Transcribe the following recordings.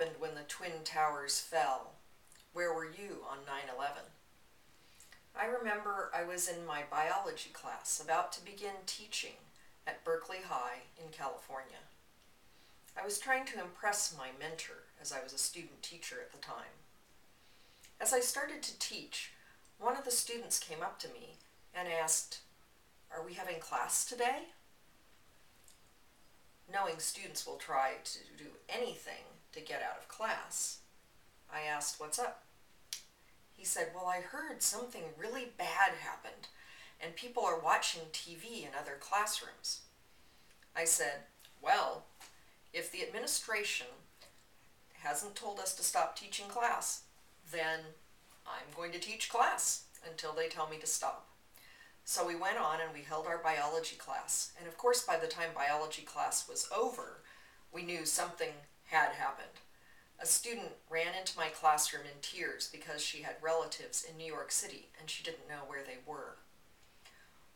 happened when the Twin Towers fell? Where were you on 9/11? I remember I was in my biology class about to begin teaching at Berkeley High in California. I was trying to impress my mentor as I was a student teacher at the time. As I started to teach, one of the students came up to me and asked, "Are we having class today?" Knowing students will try to do anything to get out of class, I asked, "What's up?" He said, "Well, I heard something really bad happened and people are watching TV in other classrooms." I said, "Well, if the administration hasn't told us to stop teaching class, then I'm going to teach class until they tell me to stop." So we went on and we held our biology class. And of course, by the time biology class was over, we knew something had happened. A student ran into my classroom in tears because she had relatives in New York City and she didn't know where they were.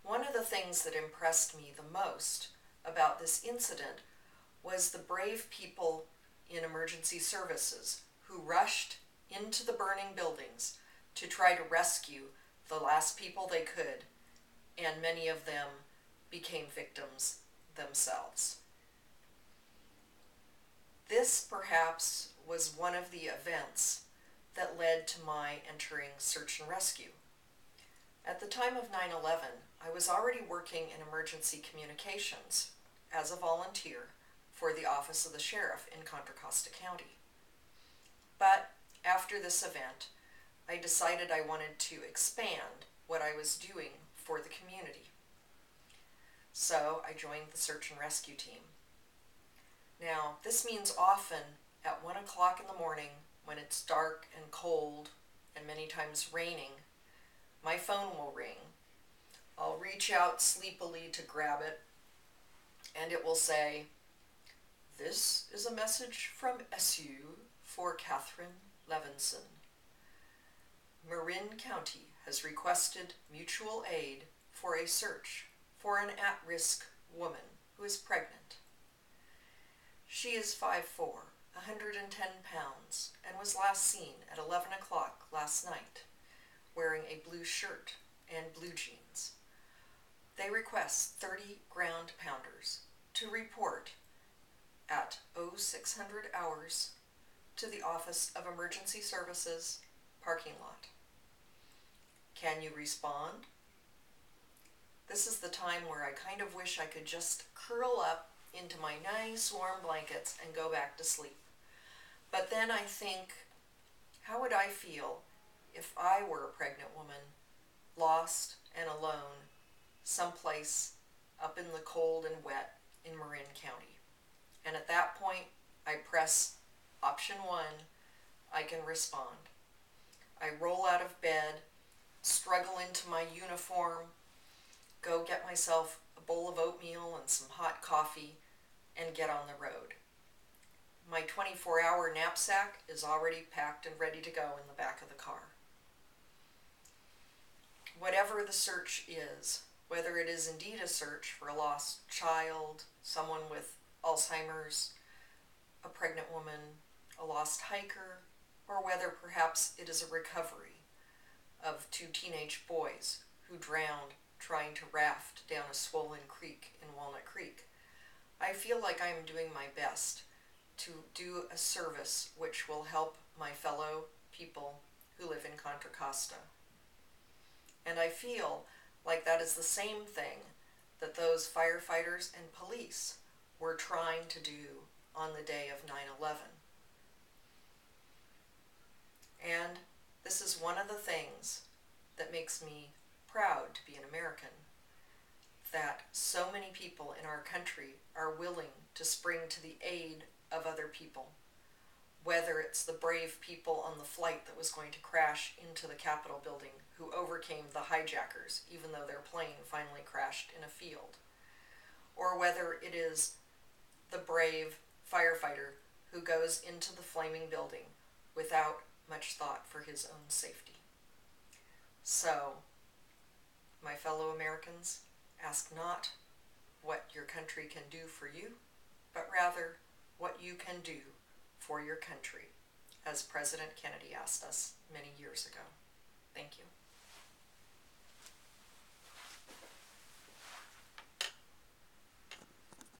One of the things that impressed me the most about this incident was the brave people in emergency services who rushed into the burning buildings to try to rescue the last people they could, and many of them became victims themselves. This perhaps was one of the events that led to my entering search and rescue. At the time of 9/11, I was already working in emergency communications as a volunteer for the Office of the Sheriff in Contra Costa County. But after this event, I decided I wanted to expand what I was doing for the community. So I joined the search and rescue team. Now, this means often at 1 o'clock in the morning, when it's dark and cold and many times raining, my phone will ring. I'll reach out sleepily to grab it, and it will say, "This is a message from SU for Catherine Levenson. Marin County has requested mutual aid for a search for an at-risk woman who is pregnant. She is 5'4", 110 pounds, and was last seen at 11 o'clock last night, wearing a blue shirt and blue jeans. They request 30 ground pounders to report at 0600 hours to the Office of Emergency Services parking lot. Can you respond?" This is the time where I kind of wish I could just curl up into my nice warm blankets and go back to sleep. But then I think, how would I feel if I were a pregnant woman, lost and alone, someplace up in the cold and wet in Marin County? And at that point, I press option 1, I can respond. I roll out of bed, struggle into my uniform, go get myself a bowl of oatmeal and some hot coffee, and get on the road. My 24-hour knapsack is already packed and ready to go in the back of the car. Whatever the search is, whether it is indeed a search for a lost child, someone with Alzheimer's, a pregnant woman, a lost hiker, or whether perhaps it is a recovery of 2 teenage boys who drowned trying to raft down a swollen creek in Walnut Creek, I feel like I am doing my best to do a service which will help my fellow people who live in Contra Costa. And I feel like that is the same thing that those firefighters and police were trying to do on the day of 9/11. And this is one of the things that makes me proud to be an American, that so many people in our country are willing to spring to the aid of other people, whether it's the brave people on the flight that was going to crash into the Capitol building who overcame the hijackers even though their plane finally crashed in a field, or whether it is the brave firefighter who goes into the flaming building without much thought for his own safety. So, my fellow Americans, ask not what your country can do for you, but rather what you can do for your country, as President Kennedy asked us many years ago. Thank you.